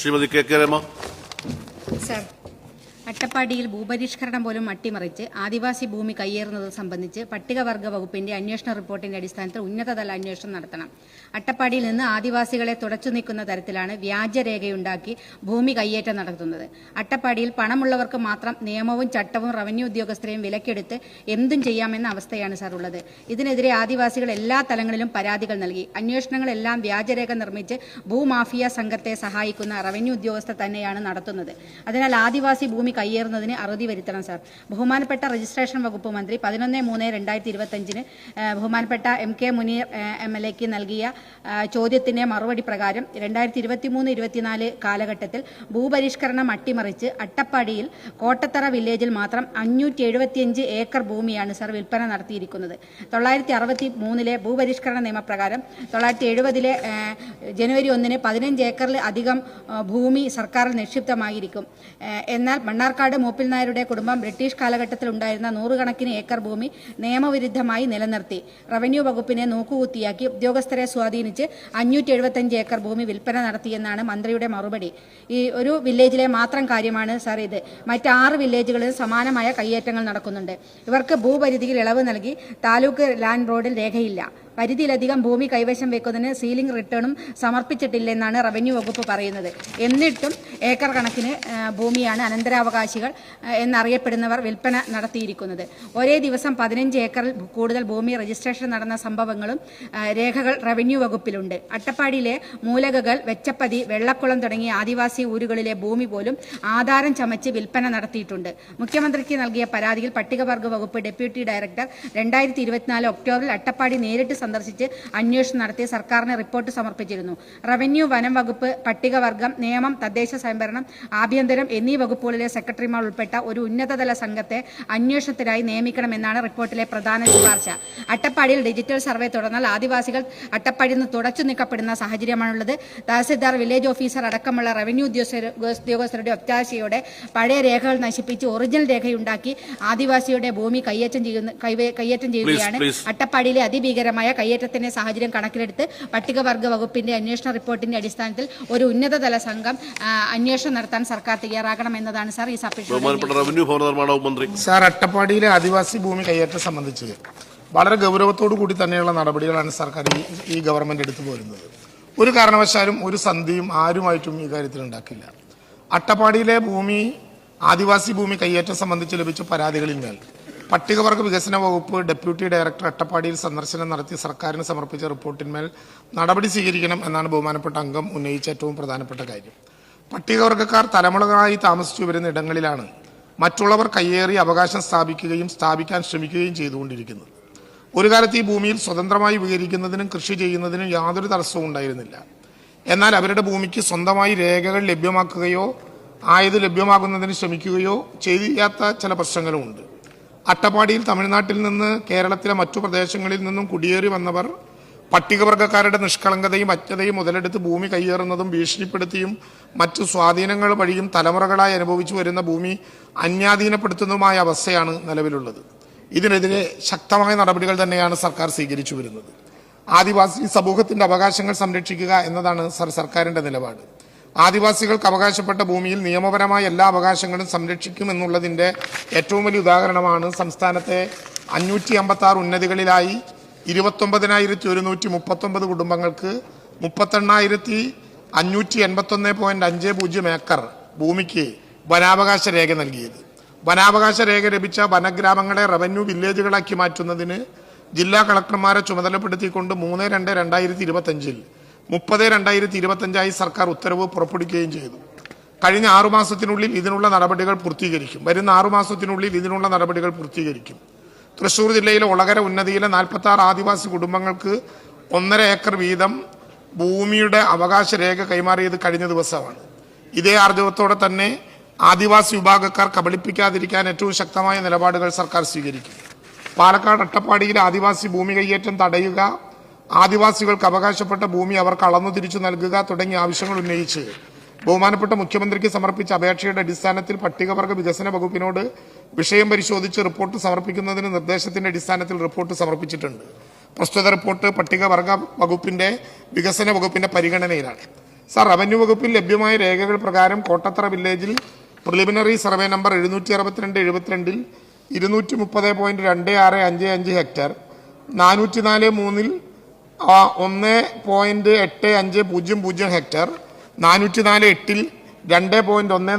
Shrimati K K Rama. Sir, അട്ടപ്പാടിയിൽ ഭൂപരിഷ്കരണം പോലും അട്ടിമറിച്ച് ആദിവാസി ഭൂമി കയ്യേറുന്നത് സംബന്ധിച്ച് പട്ടികവർഗ വകുപ്പിന്റെ അന്വേഷണ റിപ്പോർട്ടിന്റെ അടിസ്ഥാനത്തിൽ ഉന്നതതല അന്വേഷണം നടത്തണം. അട്ടപ്പാടിയിൽ നിന്ന് ആദിവാസികളെ തുടച്ചു നീക്കുന്ന തരത്തിലാണ് വ്യാജരേഖയുണ്ടാക്കി ഭൂമി കയ്യേറ്റം നടത്തുന്നത്. അട്ടപ്പാടിയിൽ പണമുള്ളവർക്ക് മാത്രം നിയമവും ചട്ടവും റവന്യൂ ഉദ്യോഗസ്ഥരെയും വിലക്കെടുത്ത് എന്തും ചെയ്യാമെന്ന അവസ്ഥയാണ് സാർ ഉള്ളത്. ഇതിനെതിരെ ആദിവാസികൾ എല്ലാ തലങ്ങളിലും പരാതികൾ നൽകി. അന്വേഷണങ്ങളെല്ലാം വ്യാജരേഖ നിർമ്മിച്ച് ഭൂമാഫിയ സംഘത്തെ സഹായിക്കുന്ന റവന്യൂ ഉദ്യോഗസ്ഥർ തന്നെയാണ് നടത്തുന്നത്. അതിനാൽ ആദിവാസി ഭൂമി കയ്യേറുന്നതിന് അറുതി വരുത്തണം സാർ. ബഹുമാനപ്പെട്ട രജിസ്ട്രേഷൻ വകുപ്പ് മന്ത്രി 11/3/2025 ബഹുമാനപ്പെട്ട MK മുനീർ MLAക്ക് നൽകിയ ചോദ്യത്തിന്റെ മറുപടി പ്രകാരം 2023-24 കാലഘട്ടത്തിൽ ഭൂപരിഷ്കരണം അട്ടിമറിച്ച് അട്ടപ്പാടിയിൽ കോട്ടത്തറ വില്ലേജിൽ മാത്രം 575 ഏക്കർ ഭൂമിയാണ് സാർ വിൽപ്പന നടത്തിയിരിക്കുന്നത്. 963 ഭൂപരിഷ്കരണ നിയമപ്രകാരം 970 ജനുവരി 1 15 ഏക്കറിൽ അധികം ഭൂമി സർക്കാരിൽ നിക്ഷിപ്തമായിരിക്കും. എന്നാൽ മണ്ണാർക്കാട് മൂപ്പിൽ നായരുടെ കുടുംബം ബ്രിട്ടീഷ് കാലഘട്ടത്തിൽ ഉണ്ടായിരുന്ന 100 കണക്കിന് ഏക്കർ ഭൂമി നിയമവിരുദ്ധമായി നിലനിർത്തി റവന്യൂ വകുപ്പിനെ നോക്കുകുത്തിയാക്കി ഉദ്യോഗസ്ഥരെ സ്വാധീനിച്ച് 575 ഏക്കർ ഭൂമി വിൽപ്പന നടത്തിയെന്നാണ് മന്ത്രിയുടെ മറുപടി. ഈ ഒരു വില്ലേജിലെ മാത്രം കാര്യമാണ് സാർ ഇത്. മറ്റ് 6 വില്ലേജുകളിൽ സമാനമായ കയ്യേറ്റങ്ങൾ നടക്കുന്നുണ്ട്. ഇവർക്ക് ഭൂപരിധിയിൽ ഇളവ് നൽകി താലൂക്ക് ലാൻഡ് ബോർഡിൽ രേഖയില്ല. പരിധിയിലധികം ഭൂമി കൈവശം വെക്കുന്നതിന് സീലിംഗ് റിട്ടേണും സമർപ്പിച്ചിട്ടില്ലെന്നാണ് റവന്യൂ വകുപ്പ് പറയുന്നത്. എന്നിട്ടും ഏക്കർ കണക്കിന് ഭൂമിയാണ് അനന്തരാവകാശികൾ എന്നറിയപ്പെടുന്നവർ വിൽപ്പന നടത്തിയിരിക്കുന്നത്. ഒരേ ദിവസം 15 ഏക്കറിൽ കൂടുതൽ ഭൂമി രജിസ്ട്രേഷൻ നടന്ന സംഭവങ്ങളും രേഖകൾ റവന്യൂ വകുപ്പിലുണ്ട്. അട്ടപ്പാടിയിലെ മൂലകകൾ, വെച്ചപ്പതി, വെള്ളക്കുളം തുടങ്ങിയ ആദിവാസി ഊരുകളിലെ ഭൂമി പോലും ആധാരം ചമച്ച് വിൽപ്പന നടത്തിയിട്ടുണ്ട്. മുഖ്യമന്ത്രിക്ക് നൽകിയ പരാതിയിൽ പട്ടികവർഗ വകുപ്പ് ഡെപ്യൂട്ടി ഡയറക്ടർ 2024 ഒക്ടോബറിൽ അട്ടപ്പാടി നേരിട്ട് സന്ദർശിച്ച് അന്വേഷണം നടത്തി സർക്കാരിന് റിപ്പോർട്ട് സമർപ്പിച്ചിരുന്നു. റവന്യൂ, വനം വകുപ്പ്, പട്ടികവർഗം, നിയമം, തദ്ദേശ സ്വയംഭരണം, ആഭ്യന്തരം എന്നീ വകുപ്പുകളിലെ സെക്രട്ടറിമാർ ഉൾപ്പെട്ട ഒരു ഉന്നതതല സംഘത്തെ അന്വേഷണത്തിനായി നിയമിക്കണമെന്നാണ് റിപ്പോർട്ടിലെ പ്രധാന ശുപാർശ. അട്ടപ്പാടിയിൽ ഡിജിറ്റൽ സർവേ തുടർന്നാൽ ആദിവാസികൾ അട്ടപ്പാടിയിൽ നിന്ന് തുടച്ചു നീക്കപ്പെടുന്ന സാഹചര്യമാണുള്ളത്. തഹസിൽദാർ, വില്ലേജ് ഓഫീസർ അടക്കമുള്ള റവന്യൂ ഉദ്യോഗസ്ഥരുടെ ഒത്താശയോടെ പഴയ രേഖകൾ നശിപ്പിച്ച് ഒറിജിനൽ രേഖയുണ്ടാക്കി ആദിവാസിയുടെ ഭൂമി കയ്യേറ്റം ചെയ്യുകയാണ്. അട്ടപ്പാടിയിലെ അതിഭീകരമായ കയ്യേറ്റത്തിന്റെ സാഹചര്യം കണക്കിലെടുത്ത് പട്ടികവർഗ വകുപ്പിന്റെ അന്വേഷണ റിപ്പോർട്ടിന്റെ അടിസ്ഥാനത്തിൽ ഒരു ഉന്നതതല സംഘം അന്വേഷണം നടത്താൻ സർക്കാർ തയ്യാറാകണമെന്നതാണ് സാർ ഈ സബ്മിഷൻ. സാർ, അട്ടപ്പാടിയിലെ ആദിവാസി ഭൂമി കയ്യേറ്റം സംബന്ധിച്ച് വളരെ ഗൗരവത്തോടു കൂടി തന്നെയുള്ള നടപടികളാണ് സർക്കാർ ഈ ഗവൺമെന്റ് എടുത്തു പോരുന്നത്. ഒരു കാരണവശാലും ഒരു സന്ധിയും ആരുമായിട്ടും ഈ കാര്യത്തിൽ ഉണ്ടാക്കില്ല. അട്ടപ്പാടിയിലെ ആദിവാസി ഭൂമി കയ്യേറ്റം സംബന്ധിച്ച് ലഭിച്ച പരാതികളിന്മേൽ പട്ടികവർഗ വികസന വകുപ്പ് ഡെപ്യൂട്ടി ഡയറക്ടർ അട്ടപ്പാടിയിൽ സന്ദർശനം നടത്തി സർക്കാരിന് സമർപ്പിച്ച റിപ്പോർട്ടിന്മേൽ നടപടി സ്വീകരിക്കണം എന്നാണ് ബഹുമാനപ്പെട്ട അംഗം ഉന്നയിച്ച ഏറ്റവും പ്രധാനപ്പെട്ട കാര്യം. പട്ടികവർഗക്കാർ തലമുറകളായി താമസിച്ചു വരുന്ന ഇടങ്ങളിലാണ് മറ്റുള്ളവർ കയ്യേറി അവകാശം സ്ഥാപിക്കാൻ ശ്രമിക്കുകയും ചെയ്തുകൊണ്ടിരിക്കുന്നത്. ഒരു കാലത്ത് ഈ ഭൂമിയിൽ സ്വതന്ത്രമായി വിഹരിക്കുന്നതിനും കൃഷി ചെയ്യുന്നതിനും യാതൊരു തടസ്സവും ഉണ്ടായിരുന്നില്ല. എന്നാൽ അവരുടെ ഭൂമിക്ക് സ്വന്തമായി രേഖകൾ ലഭ്യമാക്കുകയോ ആയത് ലഭ്യമാകുന്നതിന് ശ്രമിക്കുകയോ ചെയ്യാത്ത ചില പ്രശ്നങ്ങളുമുണ്ട്. അട്ടപ്പാടിയിൽ തമിഴ്നാട്ടിൽ നിന്ന് കേരളത്തിലെ മറ്റു പ്രദേശങ്ങളിൽ നിന്നും കുടിയേറി വന്നവർ പട്ടികവർഗക്കാരുടെ നിഷ്കളങ്കതയും അജ്ഞതയും മുതലെടുത്ത് ഭൂമി കയ്യേറുന്നതും ഭീഷണിപ്പെടുത്തിയും മറ്റു സ്വാധീനങ്ങൾ വഴിയും തലമുറകളായി അനുഭവിച്ചു വരുന്ന ഭൂമി അന്യാധീനപ്പെടുത്തുന്നതുമായ അവസ്ഥയാണ് നിലവിലുള്ളത്. ഇതിനെതിരെ ശക്തമായ നടപടികൾ തന്നെയാണ് സർക്കാർ സ്വീകരിച്ചു വരുന്നത്. ആദിവാസി സമൂഹത്തിന്റെ അവകാശങ്ങൾ സംരക്ഷിക്കുക എന്നതാണ് സർക്കാരിന്റെ നിലപാട്. ആദിവാസികൾക്ക് അവകാശപ്പെട്ട ഭൂമിയിൽ നിയമപരമായ എല്ലാ അവകാശങ്ങളും സംരക്ഷിക്കുമെന്നുള്ളതിന്റെ ഏറ്റവും വലിയ ഉദാഹരണമാണ് സംസ്ഥാനത്തെ 556 ഉന്നതികളിലായി 29,139 കുടുംബങ്ങൾക്ക് 38,581.50 ഏക്കർ ഭൂമിക്ക് വനാവകാശ രേഖ നൽകിയത്. വനാവകാശ രേഖ ലഭിച്ച വനഗ്രാമങ്ങളെ റവന്യൂ വില്ലേജുകളാക്കി മാറ്റുന്നതിന് ജില്ലാ കളക്ടർമാരെ ചുമതലപ്പെടുത്തിക്കൊണ്ട് 3/2/2025 30/2025 സർക്കാർ ഉത്തരവ് പുറപ്പെടുവിക്കുകയും ചെയ്തു. കഴിഞ്ഞ 6 മാസത്തിനുള്ളിൽ ഇതിനുള്ള നടപടികൾ പൂർത്തീകരിക്കും. വരുന്ന 6 മാസത്തിനുള്ളിൽ ഇതിനുള്ള നടപടികൾ പൂർത്തീകരിക്കും. തൃശൂർ ജില്ലയിലെ ഒളകര ഉന്നതിയിലെ 46 ആദിവാസി കുടുംബങ്ങൾക്ക് 1.5 ഏക്കർ വീതം ഭൂമിയുടെ അവകാശ രേഖ കൈമാറിയത് കഴിഞ്ഞ ദിവസമാണ്. ഇതേ ആർജവത്തോടെ തന്നെ ആദിവാസി വിഭാഗക്കാർ കബളിപ്പിക്കാതിരിക്കാൻ ഏറ്റവും ശക്തമായ നിലപാടുകൾ സർക്കാർ സ്വീകരിക്കും. പാലക്കാട് അട്ടപ്പാടിയിലെ ആദിവാസി ഭൂമി കയ്യേറ്റം തടയുക, ആദിവാസികൾക്ക് അവകാശപ്പെട്ട ഭൂമി അവർക്ക് അളന്നു തിരിച്ചു നൽകുക തുടങ്ങിയ ആവശ്യങ്ങൾ ഉന്നയിച്ച് ബഹുമാനപ്പെട്ട മുഖ്യമന്ത്രിക്ക് സമർപ്പിച്ച അപേക്ഷയുടെ അടിസ്ഥാനത്തിൽ പട്ടികവർഗ വികസന വകുപ്പിനോട് വിഷയം പരിശോധിച്ച് റിപ്പോർട്ട് സമർപ്പിക്കുന്നതിന് നിർദ്ദേശത്തിന്റെ അടിസ്ഥാനത്തിൽ റിപ്പോർട്ട് സമർപ്പിച്ചിട്ടുണ്ട്. പ്രസ്തുത റിപ്പോർട്ട് പട്ടികവർഗ വകുപ്പിന്റെ വികസന വകുപ്പിന്റെ പരിഗണനയിലാണ്. സാർ, റവന്യൂ വകുപ്പിൽ ലഭ്യമായ രേഖകൾ പ്രകാരം കോട്ടത്തറ വില്ലേജിൽ preliminary survey number 762/72 230.2655 hectare, 404/3 1.8500 hectare, 404/8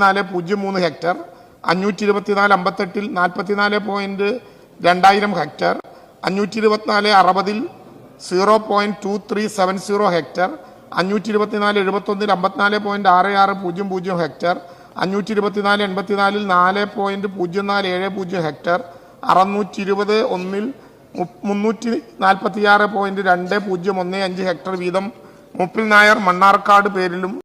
2.1403 hectare, 524/58 44.2000 hectare, 524/60 0.2370 hectare, 524/71 54.6600 hectare, 524/84 4.0470 hectare, 620/1 346.2015 hectare വീതം മുപ്പിൽ നായർ മണ്ണാർക്കാട് പേരിലും